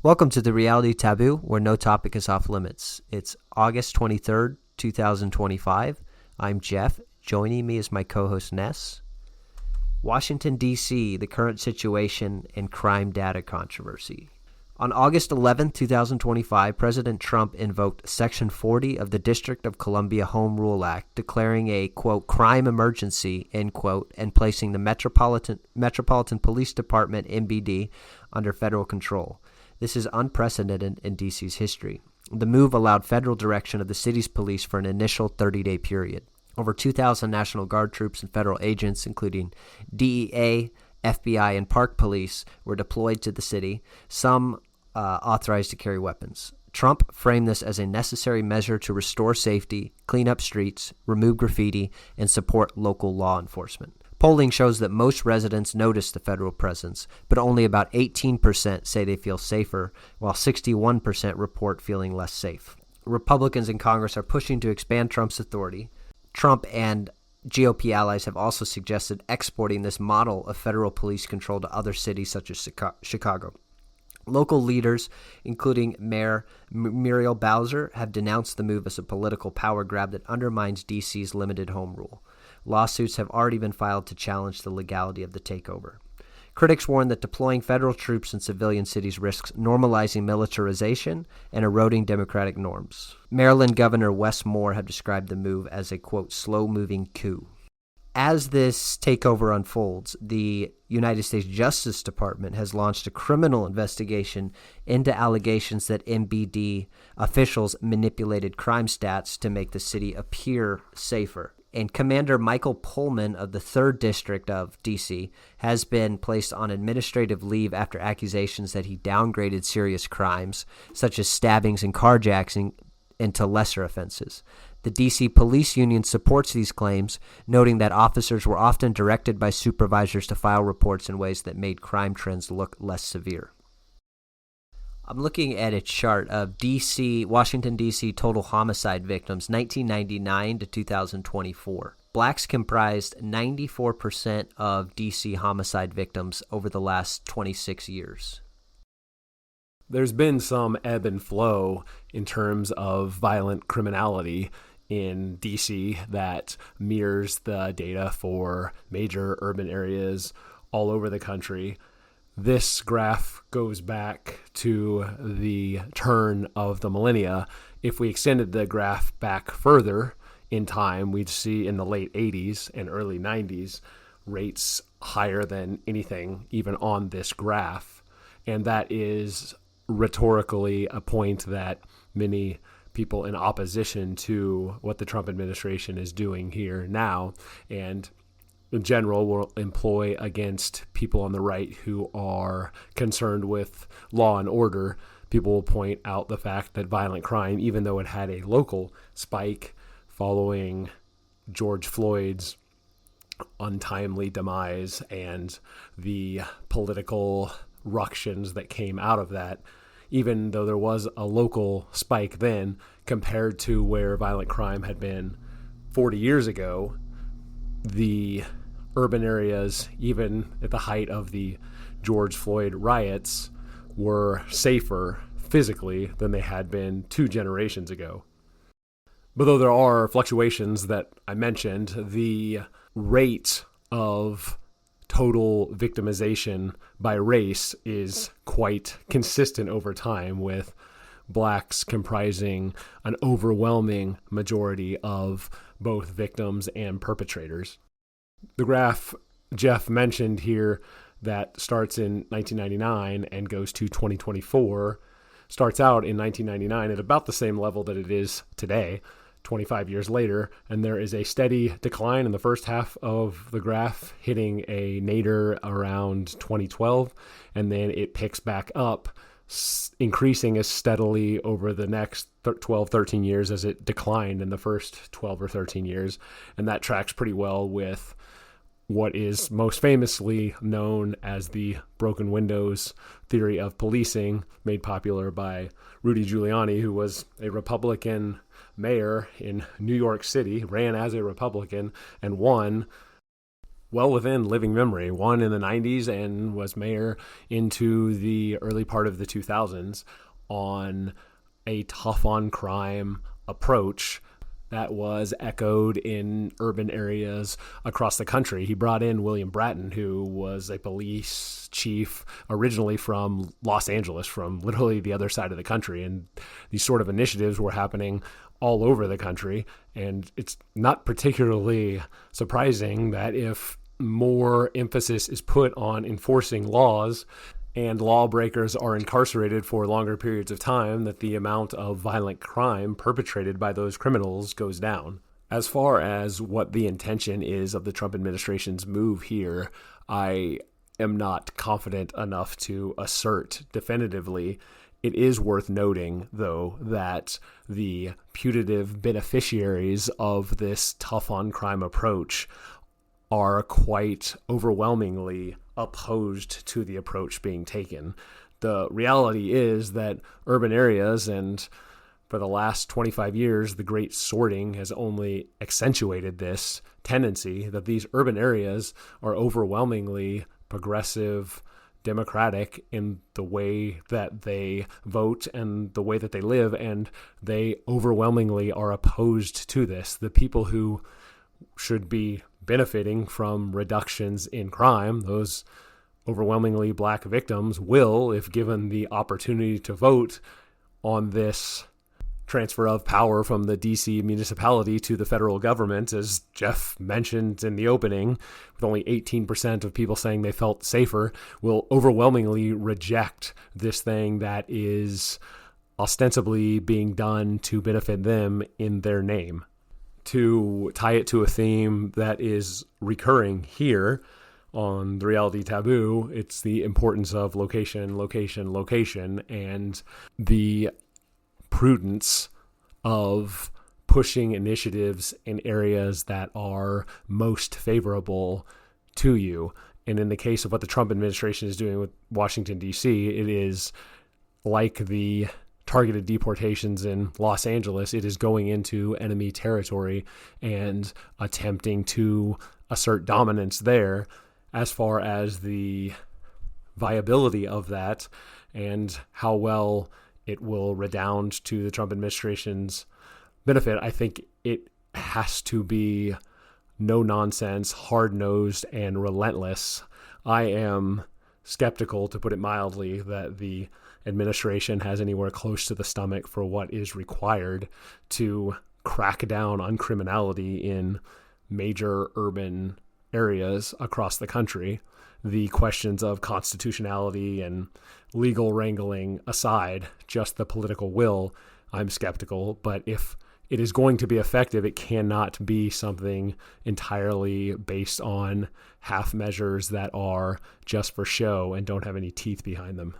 Welcome to the Reality Taboo, where no topic is off limits. It's August 23rd, 2025. I'm Jeff. Joining me is my co-host Ness. Washington, D.C., the current situation and crime data controversy. On August 11, 2025, President Trump invoked Section 40 of the District of Columbia Home Rule Act, declaring a, quote, crime emergency, end quote, and placing the Metropolitan Police Department, MPD, under federal control. This is unprecedented in D.C.'s history. The move allowed federal direction of the city's police for an initial 30-day period. Over 2,000 National Guard troops and federal agents, including DEA, FBI, and Park Police, were deployed to the city, some authorized to carry weapons. Trump framed this as a necessary measure to restore safety, clean up streets, remove graffiti, and support local law enforcement. Polling shows that most residents notice the federal presence, but only about 18% say they feel safer, while 61% report feeling less safe. Republicans in Congress are pushing to expand Trump's authority. Trump and GOP allies have also suggested exporting this model of federal police control to other cities such as Chicago. Local leaders, including Mayor Muriel Bowser, have denounced the move as a political power grab that undermines D.C.'s limited home rule. Lawsuits have already been filed to challenge the legality of the takeover. Critics warn that deploying federal troops in civilian cities risks normalizing militarization and eroding democratic norms. Maryland Governor Wes Moore have described the move as a, quote, slow-moving coup. As this takeover unfolds, the United States Justice Department has launched a criminal investigation into allegations that MPD officials manipulated crime stats to make the city appear safer. And Commander Michael Pullman of the 3rd District of D.C. has been placed on administrative leave after accusations that he downgraded serious crimes, such as stabbings and carjacking, into lesser offenses. The D.C. Police Union supports these claims, noting that officers were often directed by supervisors to file reports in ways that made crime trends look less severe. I'm looking at a chart of Washington, D.C. total homicide victims, 1999 to 2024. Blacks comprised 94% of D.C. homicide victims over the last 26 years. There's been some ebb and flow in terms of violent criminality in D.C. that mirrors the data for major urban areas all over the country. This graph goes back to the turn of the millennia. If we extended the graph back further in time, we'd see in the late 80s and early 90s rates higher than anything even on this graph. And that is rhetorically a point that many people in opposition to what the Trump administration is doing here now and in general will employ against people on the right who are concerned with law and order. People will point out the fact that violent crime, even though it had a local spike following George Floyd's untimely demise and the political ructions that came out of that, even though there was a local spike then compared to where violent crime had been 40 years ago, the urban areas, even at the height of the George Floyd riots, were safer physically than they had been 2 generations ago. But though there are fluctuations that I mentioned, the rate of total victimization by race is quite consistent over time, with blacks comprising an overwhelming majority of both victims and perpetrators. The graph Jeff mentioned here that starts in 1999 and goes to 2024 starts out in 1999 at about the same level that it is today, 25 years later, and there is a steady decline in the first half of the graph, hitting a nadir around 2012, and then it picks back up, increasing as steadily over the next 12, 13 years as it declined in the first 12 or 13 years, and that tracks pretty well with what is most famously known as the broken windows theory of policing, made popular by Rudy Giuliani, who was a Republican mayor in New York City, ran as a Republican, and won well within living memory. One in the 90s and was mayor into the early part of the 2000s on a tough on crime approach that was echoed in urban areas across the country. He brought in William Bratton, who was a police chief originally from Los Angeles, from literally the other side of the country. And these sort of initiatives were happening all over the country. And it's not particularly surprising that if more emphasis is put on enforcing laws and lawbreakers are incarcerated for longer periods of time, that the amount of violent crime perpetrated by those criminals goes down. As far as what the intention is of the Trump administration's move here, I am not confident enough to assert definitively. It is worth noting, though, that the putative beneficiaries of this tough-on-crime approach are quite overwhelmingly opposed to the approach being taken. The reality is that urban areas, and for the last 25 years, the great sorting has only accentuated this tendency, that these urban areas are overwhelmingly progressive, democratic in the way that they vote and the way that they live, and they overwhelmingly are opposed to this. The people who should be benefiting from reductions in crime, those overwhelmingly black victims, will, if given the opportunity to vote on this transfer of power from the DC municipality to the federal government, as Jeff mentioned in the opening, with only 18% of people saying they felt safer, will overwhelmingly reject this thing that is ostensibly being done to benefit them in their name. To tie it to a theme that is recurring here on The Reality Taboo, it's the importance of location, location, location, and the prudence of pushing initiatives in areas that are most favorable to you. And in the case of what the Trump administration is doing with Washington, D.C., it is like the targeted deportations in Los Angeles. It is going into enemy territory and attempting to assert dominance there. As far as the viability of that and how well it will redound to the Trump administration's benefit, I think it has to be no nonsense, hard-nosed, and relentless. I am skeptical, to put it mildly, that the administration has anywhere close to the stomach for what is required to crack down on criminality in major urban areas across the country. The questions of constitutionality and legal wrangling aside, just the political will, I'm skeptical. But if it is going to be effective, it cannot be something entirely based on half measures that are just for show and don't have any teeth behind them.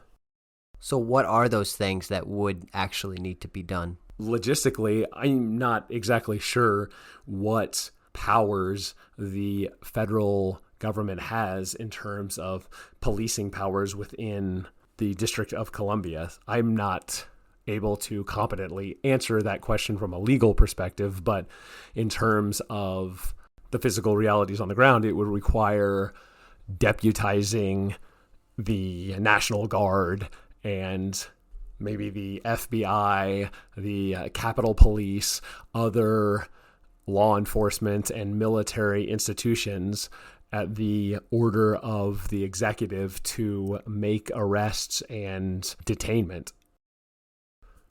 So what are those things that would actually need to be done? Logistically, I'm not exactly sure what powers the federal government has in terms of policing powers within the District of Columbia. I'm not able to competently answer that question from a legal perspective, but in terms of the physical realities on the ground, it would require deputizing the National Guard and maybe the FBI, the Capitol Police, other law enforcement and military institutions at the order of the executive to make arrests and detainment.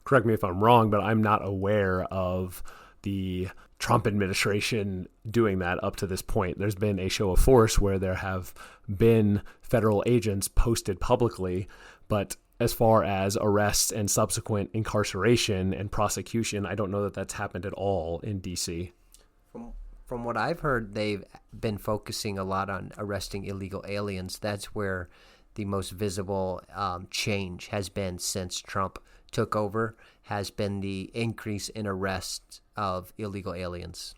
Correct me if I'm wrong, but I'm not aware of the Trump administration doing that up to this point. There's been a show of force where there have been federal agents posted publicly, but as far as arrests and subsequent incarceration and prosecution, I don't know that that's happened at all in D.C. From what I've heard, they've been focusing a lot on arresting illegal aliens. That's where the most visible change has been since Trump took over, has been the increase in arrests of illegal aliens.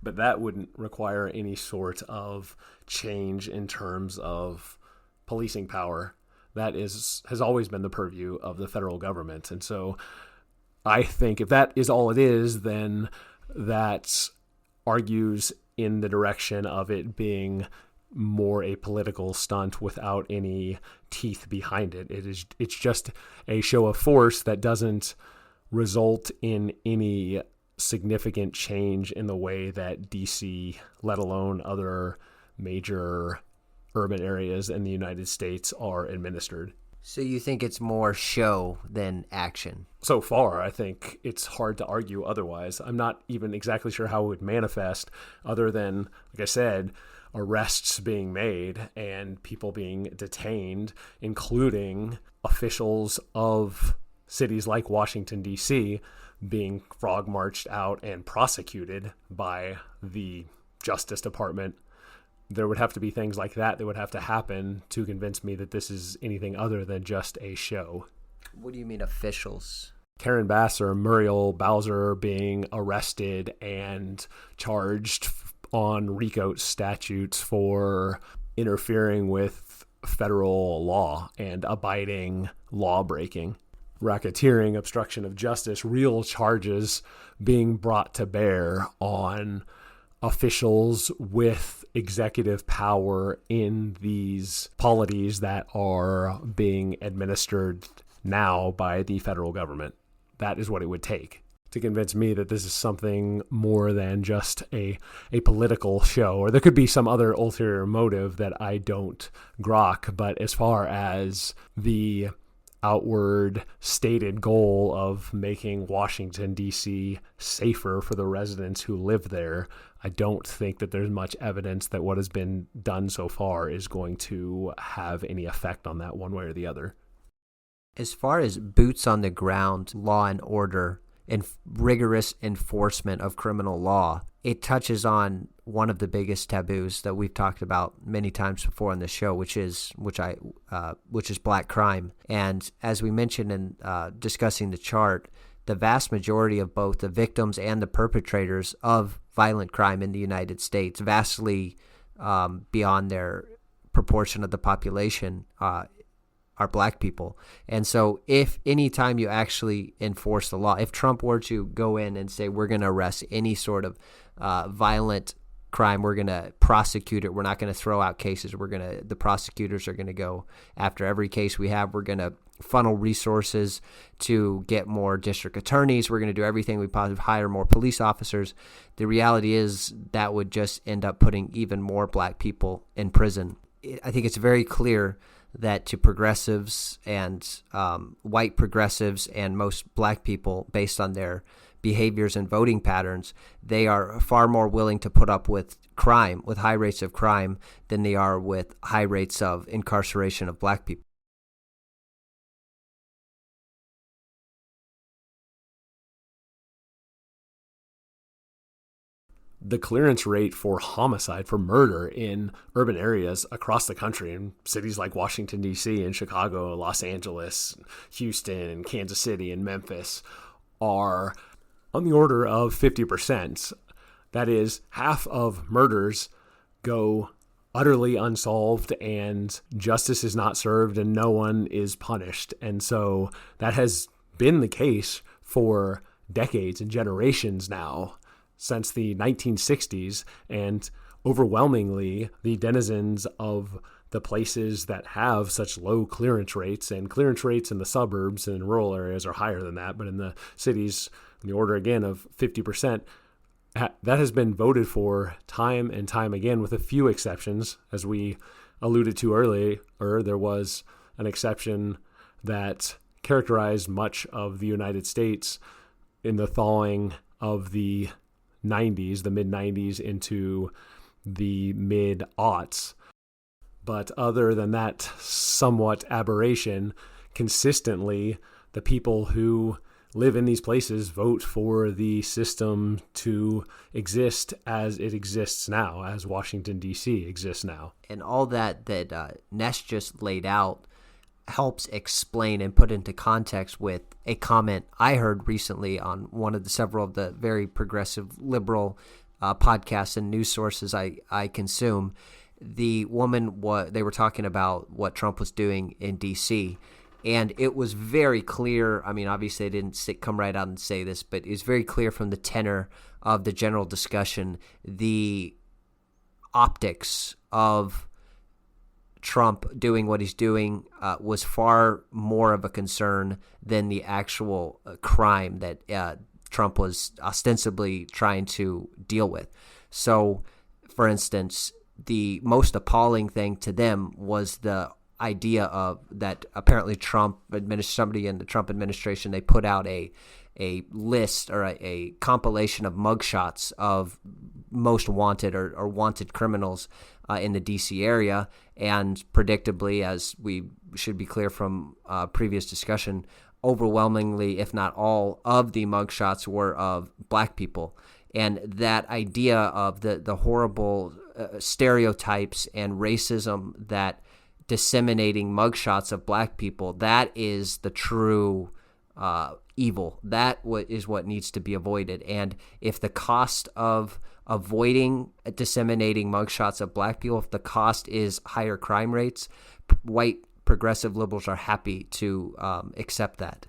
But that wouldn't require any sort of change in terms of policing power. That has always been the purview of the federal government. And so I think if that is all it is, then that argues in the direction of it being more a political stunt without any teeth behind it. It's just a show of force that doesn't result in any significant change in the way that DC, let alone other major urban areas in the United States, are administered. So you think it's more show than action? So far, I think it's hard to argue otherwise. I'm not even exactly sure how it would manifest other than, like I said, arrests being made and people being detained, including officials of cities like Washington, D.C., being frog marched out and prosecuted by the Justice Department. There would have to be things like that would have to happen to convince me that this is anything other than just a show. What do you mean officials? Karen Bass or Muriel Bowser being arrested and charged on RICO statutes for interfering with federal law and abiding law breaking. Racketeering, obstruction of justice, real charges being brought to bear on officials with executive power in these polities that are being administered now by the federal government. That is what it would take to convince me that this is something more than just a political show, or there could be some other ulterior motive that I don't grok. But as far as the outward stated goal of making Washington, D.C. safer for the residents who live there, I don't think that there's much evidence that what has been done so far is going to have any effect on that one way or the other. As far as boots on the ground, law and order, and rigorous enforcement of criminal law, it touches on one of the biggest taboos that we've talked about many times before on the show, which is black crime. And as we mentioned in discussing the chart, the vast majority of both the victims and the perpetrators of violent crime in the United States, vastly beyond their proportion of the population, are black people. And so if any time you actually enforce the law, if Trump were to go in and say, we're going to arrest any sort of violent crime, we're going to prosecute it, we're not going to throw out cases, the prosecutors are going to go after every case we have, we're going to funnel resources to get more district attorneys, we're going to do everything we possibly, hire more police officers. The reality is that would just end up putting even more black people in prison. I think it's very clear that to progressives and white progressives and most black people, based on their behaviors and voting patterns, they are far more willing to put up with crime, with high rates of crime, than they are with high rates of incarceration of black people. The clearance rate for homicide, for murder in urban areas across the country, in cities like Washington, D.C., and Chicago, Los Angeles, Houston, and Kansas City, and Memphis, are on the order of 50%. That is, half of murders go utterly unsolved and justice is not served and no one is punished. And so that has been the case for decades and generations now, since the 1960s, and overwhelmingly the denizens of the places that have such low clearance rates, and clearance rates in the suburbs and in rural areas are higher than that, but in the cities, in the order again of 50%, that has been voted for time and time again, with a few exceptions. As we alluded to earlier, there was an exception that characterized much of the United States in the thawing of the 90s, the mid-90s into the mid-aughts. But other than that somewhat aberration, consistently, the people who live in these places vote for the system to exist as it exists now, as Washington, D.C. exists now. And all that Ness just laid out helps explain and put into context with a comment I heard recently on one of several of the very progressive liberal podcasts and news sources I consume. The woman, they were talking about what Trump was doing in D.C., and it was very clear. I mean, obviously they didn't come right out and say this, but it was very clear from the tenor of the general discussion, the optics of Trump doing what he's doing was far more of a concern than the actual crime that Trump was ostensibly trying to deal with. So, for instance, the most appalling thing to them was the idea of that apparently somebody in the Trump administration, they put out a list or a compilation of mugshots of most wanted or wanted criminals in the D.C. area. And predictably, as we should be clear from previous discussion, overwhelmingly, if not all, of the mugshots were of black people. And that idea of the horrible stereotypes and racism that disseminating mugshots of black people, that is the true evil. That is what needs to be avoided. And if the cost of avoiding disseminating mugshots of black people, if the cost is higher crime rates, white progressive liberals are happy to accept that.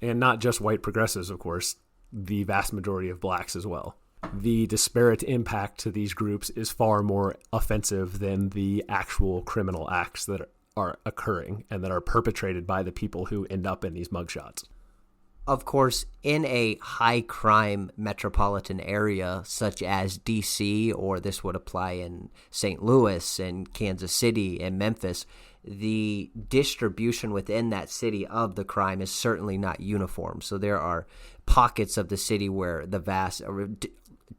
And not just white progressives, of course, the vast majority of blacks as well. The disparate impact to these groups is far more offensive than the actual criminal acts that are occurring and that are perpetrated by the people who end up in these mugshots. Of course, in a high crime metropolitan area such as D.C., or this would apply in St. Louis and Kansas City and Memphis, the distribution within that city of the crime is certainly not uniform. So there are pockets of the city where the vast or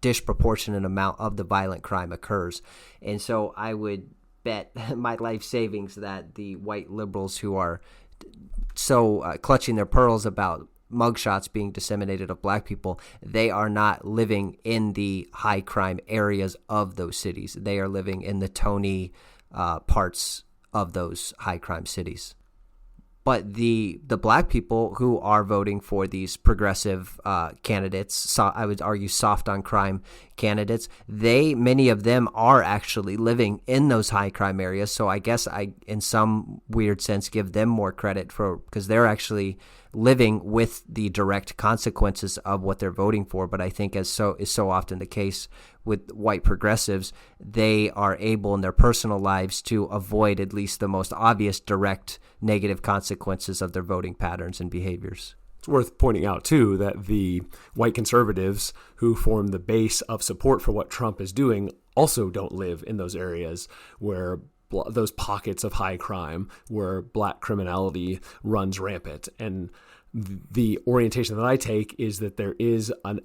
disproportionate amount of the violent crime occurs. And so I would bet my life savings that the white liberals who are so clutching their pearls about mugshots being disseminated of black people, they are not living in the high crime areas of those cities. They are living in the Tony parts of those high crime cities. But the black people who are voting for these progressive candidates, so I would argue soft on crime candidates, many of them are actually living in those high crime areas. So I guess I, in some weird sense, give them more credit because they're actually living with the direct consequences of what they're voting for. But I think is so often the case with white progressives, they are able in their personal lives to avoid at least the most obvious direct negative consequences of their voting patterns and behaviors. It's worth pointing out, too, that the white conservatives who form the base of support for what Trump is doing also don't live in those areas where those pockets of high crime where black criminality runs rampant. And the orientation that I take is that there is a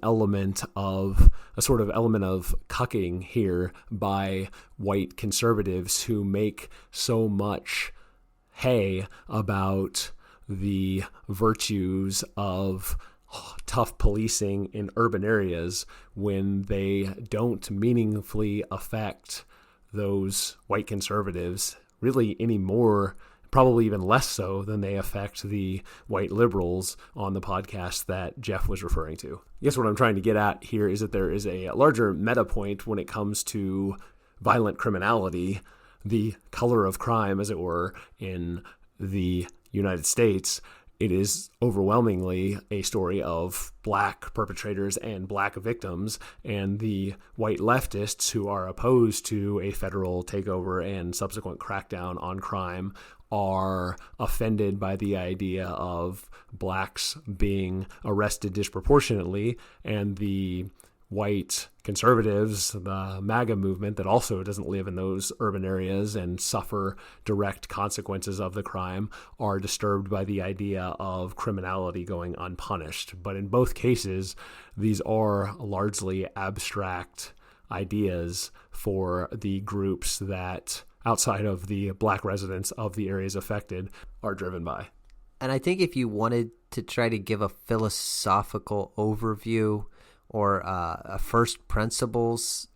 sort of element of cucking here by white conservatives who make so much hay about the virtues of tough policing in urban areas when they don't meaningfully affect those white conservatives really any more, probably even less so than they affect the white liberals on the podcast that Jeff was referring to. I guess what I'm trying to get at here is that there is a larger meta point when it comes to violent criminality, the color of crime, as it were, in the United States. It is overwhelmingly a story of black perpetrators and black victims, and the white leftists who are opposed to a federal takeover and subsequent crackdown on crime are offended by the idea of blacks being arrested disproportionately, and the white conservatives, the MAGA movement that also doesn't live in those urban areas and suffer direct consequences of the crime, are disturbed by the idea of criminality going unpunished. But in both cases, these are largely abstract ideas for the groups that, outside of the black residents of the areas affected, are driven by. And I think if you wanted to try to give a philosophical overview or a first principles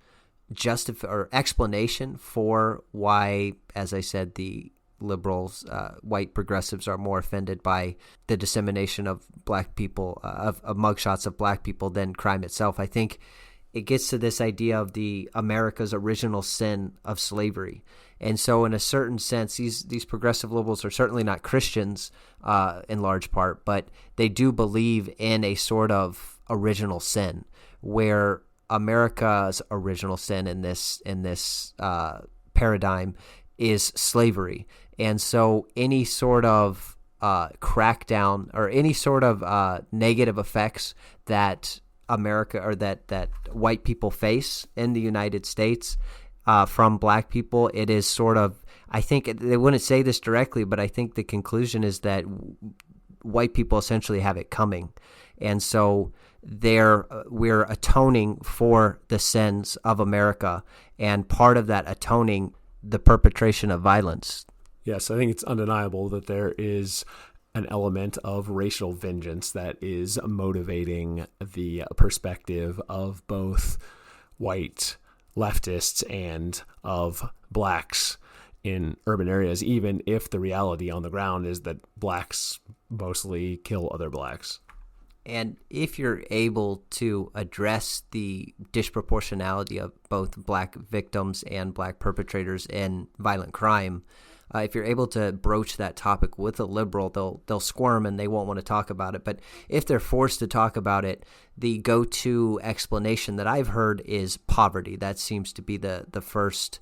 or explanation for why, as I said, the liberals, white progressives are more offended by the dissemination of black people, of mugshots of black people than crime itself, I think it gets to this idea of the America's original sin of slavery. And so in a certain sense, these progressive liberals are certainly not Christians in large part, but they do believe in a sort of original sin where America's original sin in this paradigm is slavery, and so any sort of crackdown or any sort of negative effects that America or that white people face in the United States from black people, it is sort of, I think they wouldn't say this directly, but I think the conclusion is that white people essentially have it coming. And so we're atoning for the sins of America, and part of that atoning, the perpetration of violence. Yes, I think it's undeniable that there is an element of racial vengeance that is motivating the perspective of both white leftists and of blacks in urban areas, even if the reality on the ground is that blacks mostly kill other blacks. And if you're able to address the disproportionality of both black victims and black perpetrators in violent crime, if you're able to broach that topic with a liberal, they'll squirm and they won't want to talk about it. But if they're forced to talk about it, the go-to explanation that I've heard is poverty. That seems to be the first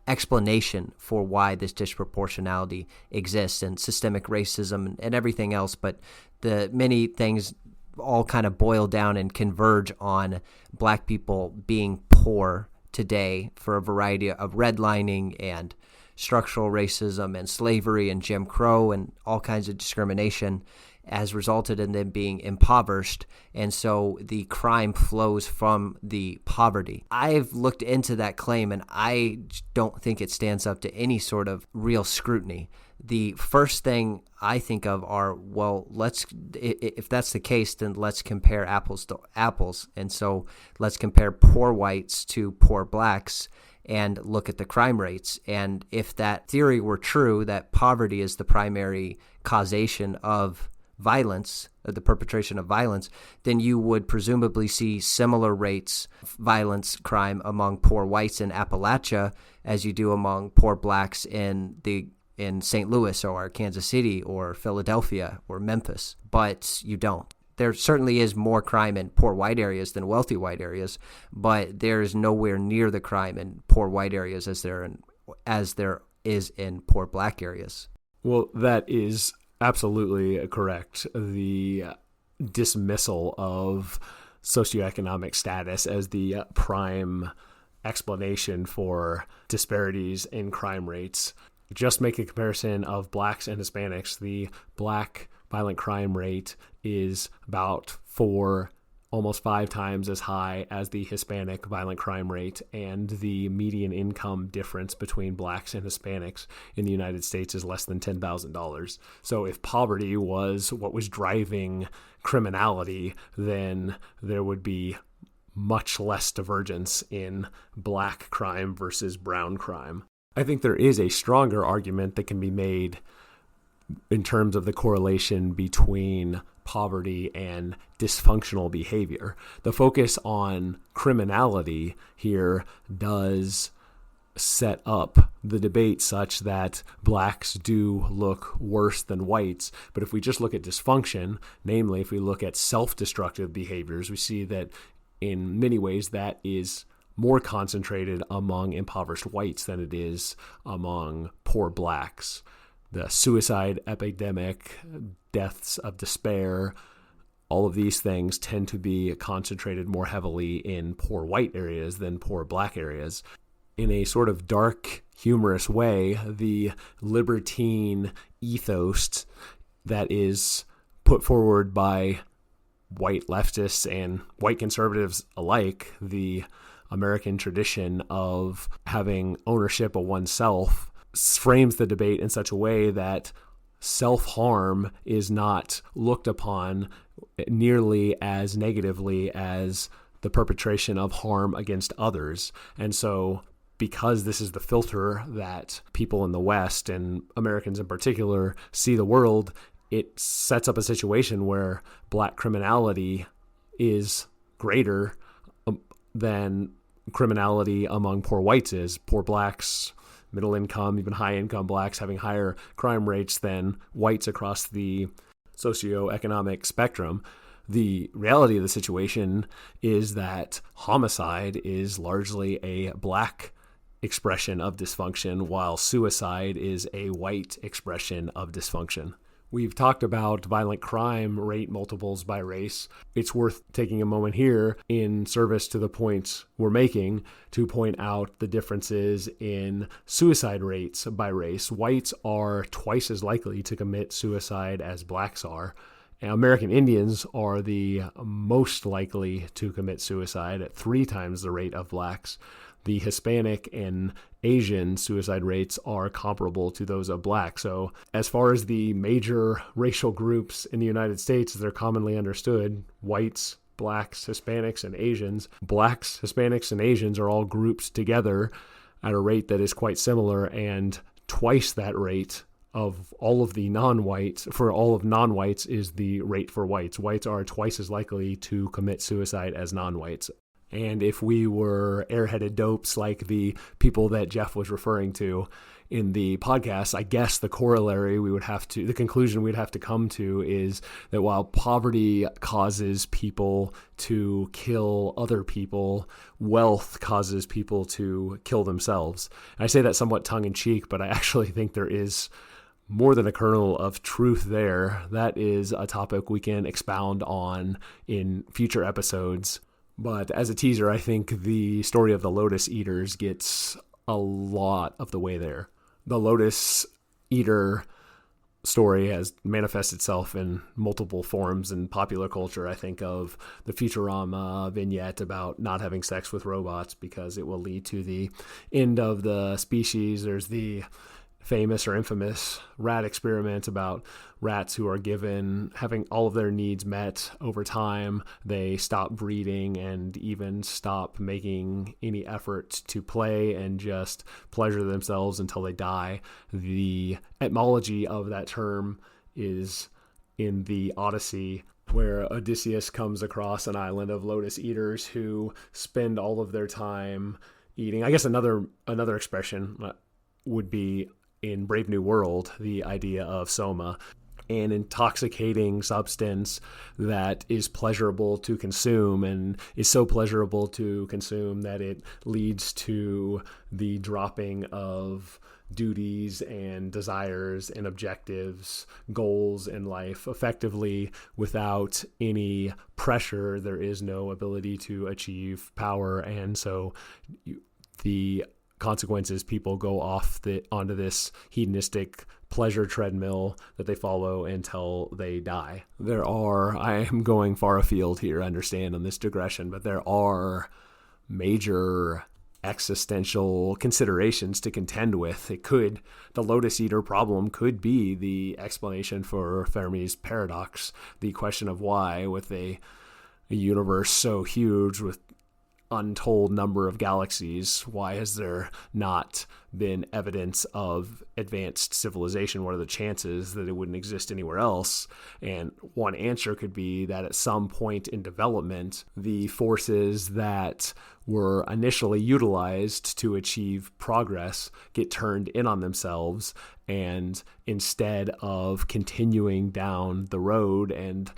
explanation for why this disproportionality exists, and systemic racism and everything else. But the many things all kind of boil down and converge on black people being poor today for a variety of redlining and structural racism and slavery and Jim Crow and all kinds of discrimination has resulted in them being impoverished. And so the crime flows from the poverty. I've looked into that claim, and I don't think it stands up to any sort of real scrutiny. The first thing I think of are, well, if that's the case, then let's compare apples to apples. And so let's compare poor whites to poor blacks and look at the crime rates. And if that theory were true, that poverty is the primary causation of violence, the perpetration of violence, then you would presumably see similar rates of violence crime among poor whites in Appalachia as you do among poor blacks in St. Louis or Kansas City or Philadelphia or Memphis. But you don't. There certainly is more crime in poor white areas than wealthy white areas, but there is nowhere near the crime in poor white areas as there is in poor black areas. Well, that is absolutely correct. The dismissal of socioeconomic status as the prime explanation for disparities in crime rates. Just make a comparison of blacks and Hispanics. The black violent crime rate is about almost 5 times as high as the Hispanic violent crime rate, and the median income difference between blacks and Hispanics in the United States is less than $10,000. So if poverty was what was driving criminality, then there would be much less divergence in black crime versus brown crime. I think there is a stronger argument that can be made in terms of the correlation between poverty and dysfunctional behavior. The focus on criminality here does set up the debate such that blacks do look worse than whites. But if we just look at dysfunction, namely if we look at self-destructive behaviors, we see that in many ways that is more concentrated among impoverished whites than it is among poor blacks. The suicide epidemic, deaths of despair, all of these things tend to be concentrated more heavily in poor white areas than poor black areas. In a sort of dark, humorous way, the libertine ethos that is put forward by white leftists and white conservatives alike, the American tradition of having ownership of oneself, frames the debate in such a way that self-harm is not looked upon nearly as negatively as the perpetration of harm against others. And so because this is the filter that people in the West and Americans in particular see the world, it sets up a situation where black criminality is greater than criminality among poor whites is. Poor blacks, middle income, even high income blacks having higher crime rates than whites across the socioeconomic spectrum. The reality of the situation is that homicide is largely a black expression of dysfunction, while suicide is a white expression of dysfunction. We've talked about violent crime rate multiples by race. It's worth taking a moment here in service to the points we're making to point out the differences in suicide rates by race. Whites are twice as likely to commit suicide as blacks are. American Indians are the most likely to commit suicide at 3 times the rate of blacks. The Hispanic and Asian suicide rates are comparable to those of black. So as far as the major racial groups in the United States, they're commonly understood: whites, blacks, Hispanics, and Asians. Blacks, Hispanics, and Asians are all grouped together at a rate that is quite similar, and twice that rate of all of the non-whites, for all of non-whites, is the rate for whites. Whites are twice as likely to commit suicide as non-whites. And if we were airheaded dopes like the people that Jeff was referring to in the podcast, I guess the corollary the conclusion we'd have to come to is that while poverty causes people to kill other people, wealth causes people to kill themselves. And I say that somewhat tongue in cheek, but I actually think there is more than a kernel of truth there. That is a topic we can expound on in future episodes. But as a teaser, I think the story of the Lotus Eaters gets a lot of the way there. The Lotus Eater story has manifested itself in multiple forms in popular culture. I think of the Futurama vignette about not having sex with robots because it will lead to the end of the species. There's the famous or infamous rat experiment about rats who are having all of their needs met over time. They stop breeding and even stop making any effort to play and just pleasure themselves until they die. The etymology of that term is in the Odyssey, where Odysseus comes across an island of lotus eaters who spend all of their time eating. I guess another expression would be, in Brave New World, the idea of soma, an intoxicating substance that is pleasurable to consume, and is so pleasurable to consume that it leads to the dropping of duties and desires and objectives, goals in life. Effectively, without any pressure, there is no ability to achieve power, and so the consequences, people go onto this hedonistic pleasure treadmill that they follow until they die. I am going far afield here, understand, on this digression, but there are major existential considerations to contend with. The Lotus Eater problem could be the explanation for Fermi's paradox, the question of why, with a universe so huge with untold number of galaxies, why has there not been evidence of advanced civilization? What are the chances that it wouldn't exist anywhere else? And one answer could be that at some point in development, the forces that were initially utilized to achieve progress get turned in on themselves, and instead of continuing down the road and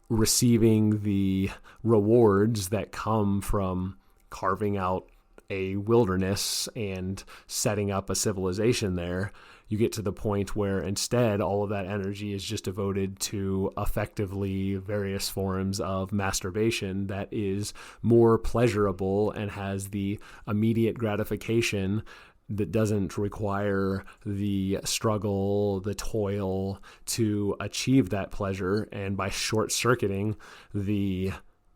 receiving the rewards that come from carving out a wilderness and setting up a civilization there, you get to the point where instead all of that energy is just devoted to effectively various forms of masturbation that is more pleasurable and has the immediate gratification that doesn't require the struggle, the toil to achieve that pleasure. And by short-circuiting the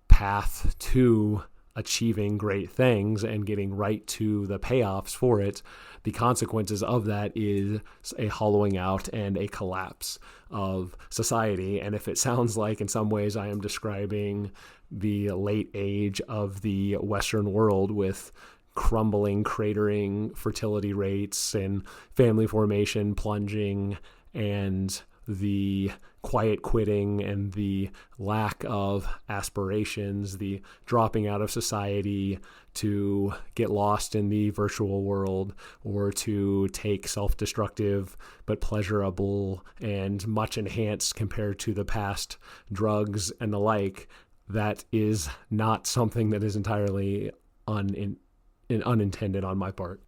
path to achieving great things and getting right to the payoffs for it, the consequences of that is a hollowing out and a collapse of society. And if it sounds like in some ways I am describing the late age of the Western world with crumbling, cratering fertility rates and family formation plunging and the quiet quitting and the lack of aspirations, the dropping out of society to get lost in the virtual world or to take self-destructive but pleasurable and much enhanced compared to the past drugs and the like, that is not something that is entirely unintended on my part.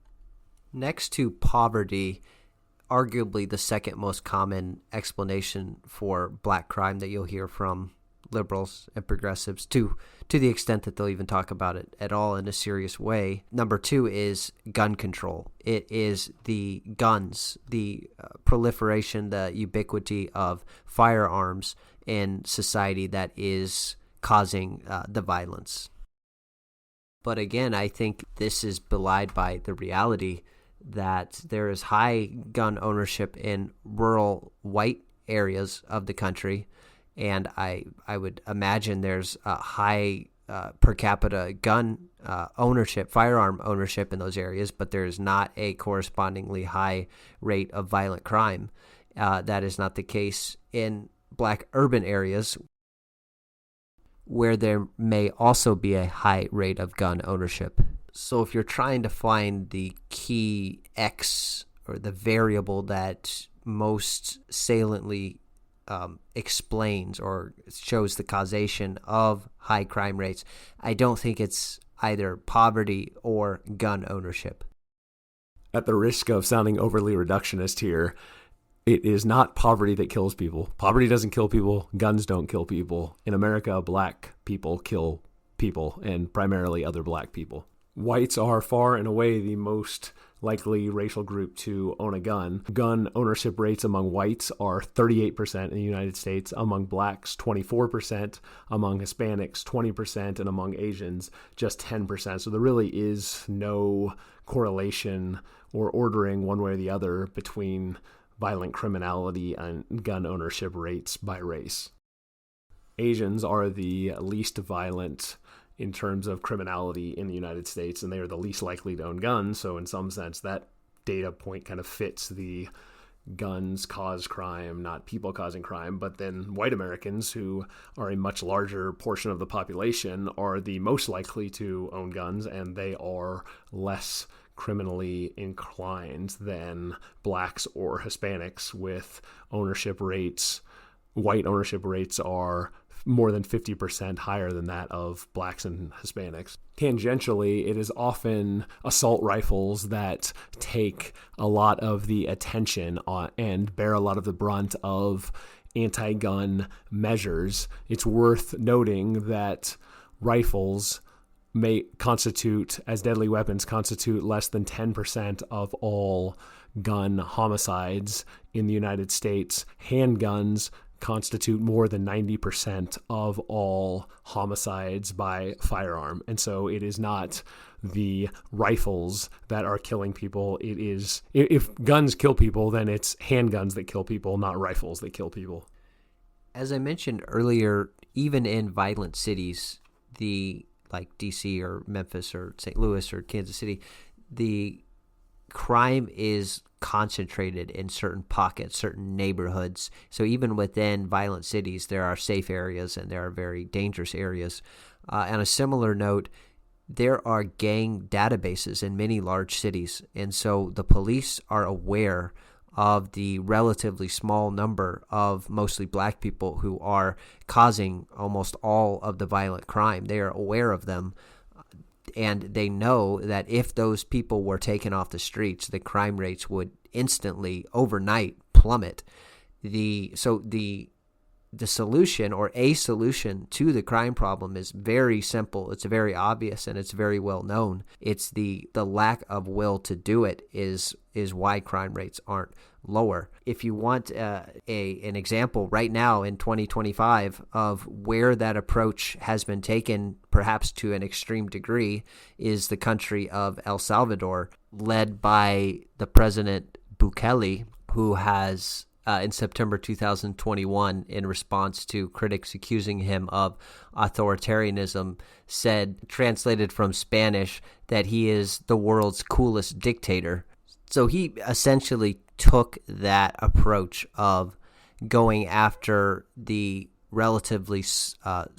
Next to poverty, arguably the second most common explanation for black crime that you'll hear from liberals and progressives, to the extent that they'll even talk about it at all in a serious way. Number two is gun control. It is the guns, the proliferation, the ubiquity of firearms in society that is causing the violence. But again, I think this is belied by the reality that there is high gun ownership in rural white areas of the country, and I would imagine there's a high per capita gun ownership, firearm ownership in those areas, but there's not a correspondingly high rate of violent crime. That is not the case in black urban areas, where there may also be a high rate of gun ownership. So if you're trying to find the key X or the variable that most saliently explains or shows the causation of high crime rates, I don't think it's either poverty or gun ownership. At the risk of sounding overly reductionist here, it is not poverty that kills people. Poverty doesn't kill people. Guns don't kill people. In America, black people kill people, and primarily other black people. Whites are far and away the most likely racial group to own a gun. Gun ownership rates among whites are 38% in the United States, among blacks 24%, among Hispanics 20%, and among Asians just 10%. So there really is no correlation or ordering one way or the other between violent criminality and gun ownership rates by race. Asians are the least violent in terms of criminality in the United States, and they are the least likely to own guns. So in some sense, that data point kind of fits the guns cause crime, not people causing crime. But then white Americans, who are a much larger portion of the population, are the most likely to own guns, and they are less criminally inclined than blacks or Hispanics, with ownership rates. White ownership rates are more than 50% higher than that of blacks and Hispanics. Tangentially, it is often assault rifles that take a lot of the attention and bear a lot of the brunt of anti-gun measures. It's worth noting that rifles may constitute, as deadly weapons, constitute less than 10% of all gun homicides in the United States. Handguns constitute more than 90% of all homicides by firearm. And so it is not the rifles that are killing people. It is, if guns kill people, then it's handguns that kill people, not rifles that kill people. As I mentioned earlier, even in violent cities, like DC or Memphis or St. Louis or Kansas City, the crime is concentrated in certain pockets, certain neighborhoods. So even within violent cities, there are safe areas and there are very dangerous areas. On a similar note, there are gang databases in many large cities. And so the police are aware of the relatively small number of mostly black people who are causing almost all of the violent crime. They are aware of them. And they know that if those people were taken off the streets, the crime rates would instantly, overnight, plummet. So the solution, or a solution to the crime problem, is very simple. It's very obvious, and it's very well known. It's the lack of will to do it is why crime rates aren't lower. If you want an example right now in 2025 of where that approach has been taken, perhaps to an extreme degree, is the country of El Salvador, led by the president Bukele, who has in September 2021, in response to critics accusing him of authoritarianism, said, translated from Spanish, that he is the world's coolest dictator. So he essentially took that approach of going after the relatively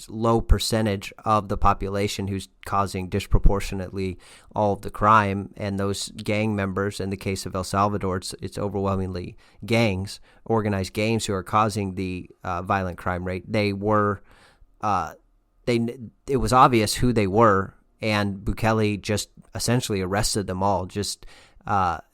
low percentage of the population who's causing disproportionately all of the crime, and those gang members. In the case of El Salvador, it's overwhelmingly gangs, organized gangs, who are causing the violent crime rate. It was obvious who they were, and Bukele just essentially arrested them all, just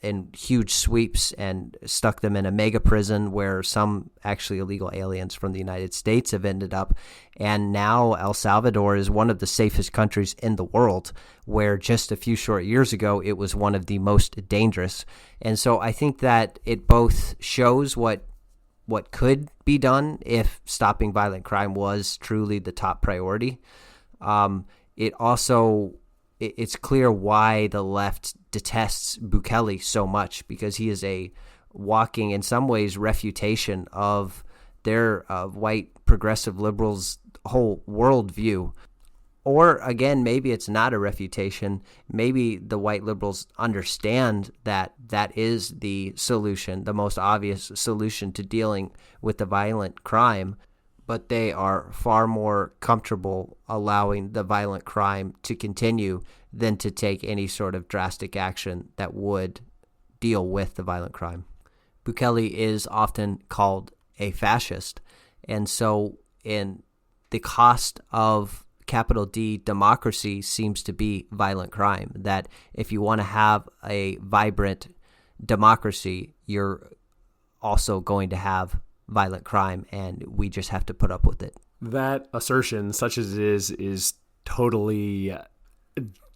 in huge sweeps, and stuck them in a mega prison where some actually illegal aliens from the United States have ended up. And now El Salvador is one of the safest countries in the world, where just a few short years ago it was one of the most dangerous. And so I think that it both shows what could be done if stopping violent crime was truly the top priority. It's clear why the left detests Bukele so much, because he is a walking, in some ways, refutation of their white progressive liberals' whole worldview. Or again, maybe it's not a refutation. Maybe the white liberals understand that that is the solution, the most obvious solution to dealing with the violent crime, but they are far more comfortable allowing the violent crime to continue than to take any sort of drastic action that would deal with the violent crime. Bukele is often called a fascist, and so in the cost of capital D democracy seems to be violent crime, that if you want to have a vibrant democracy, you're also going to have violent crime, and we just have to put up with it. That assertion, such as it is totally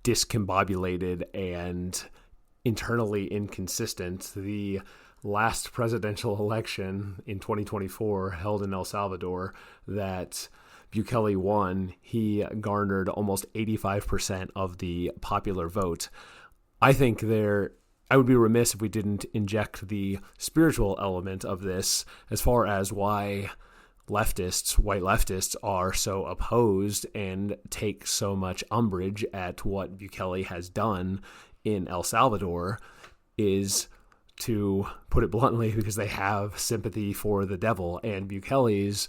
discombobulated and internally inconsistent. The last presidential election in 2024 held in El Salvador that Bukele won, he garnered almost 85% of the popular vote. I think I would be remiss if we didn't inject the spiritual element of this as far as why white leftists are so opposed and take so much umbrage at what Bukele has done in El Salvador, is, to put it bluntly, because they have sympathy for the devil. And Bukele's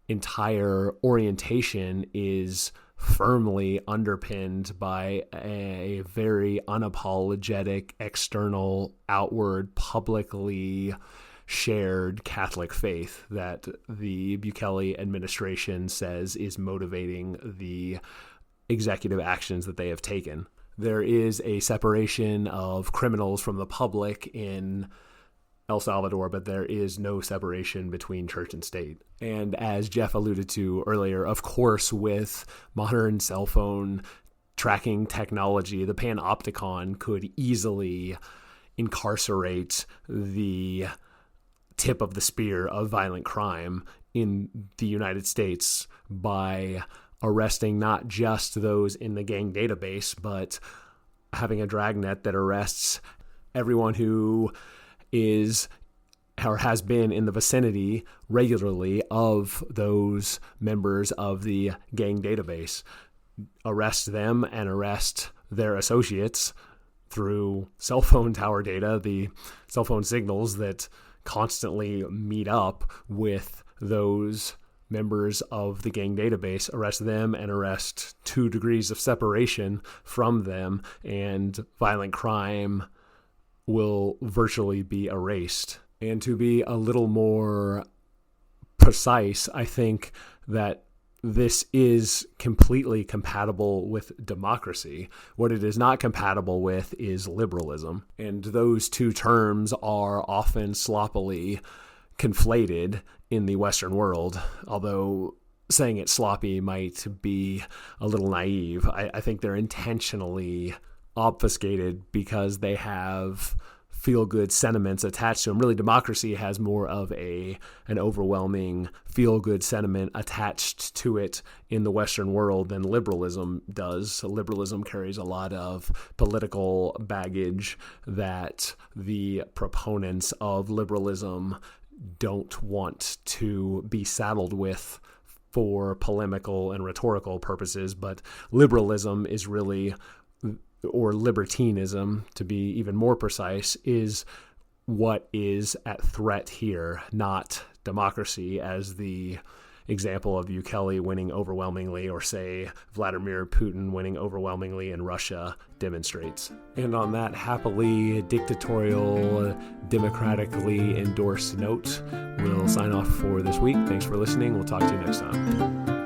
entire orientation is firmly underpinned by a very unapologetic, external, outward, publicly shared Catholic faith that the Bukele administration says is motivating the executive actions that they have taken. There is a separation of criminals from the public in El Salvador, but there is no separation between church and state. And as Jeff alluded to earlier, of course, with modern cell phone tracking technology, the panopticon could easily incarcerate the tip of the spear of violent crime in the United States by arresting not just those in the gang database, but having a dragnet that arrests everyone who is or has been in the vicinity regularly of those members of the gang database. Arrest them and arrest their associates through cell phone tower data, the cell phone signals that constantly meet up with those members of the gang database, arrest them and arrest 2 degrees of separation from them, and violent crime will virtually be erased. And to be a little more precise, I think that this is completely compatible with democracy. What it is not compatible with is liberalism. And those two terms are often sloppily conflated in the Western world, although saying it sloppy might be a little naive. I think they're intentionally obfuscated because they have feel-good sentiments attached to them. Really, democracy has more of an overwhelming feel-good sentiment attached to it in the Western world than liberalism does. So liberalism carries a lot of political baggage that the proponents of liberalism don't want to be saddled with for polemical and rhetorical purposes. But liberalism is really, or libertinism, to be even more precise, is what is at threat here, not democracy, as the example of Ukeli winning overwhelmingly, or say Vladimir Putin winning overwhelmingly in Russia, demonstrates. And on that happily dictatorial, democratically endorsed note, we'll sign off for this week. Thanks for listening. We'll talk to you next time.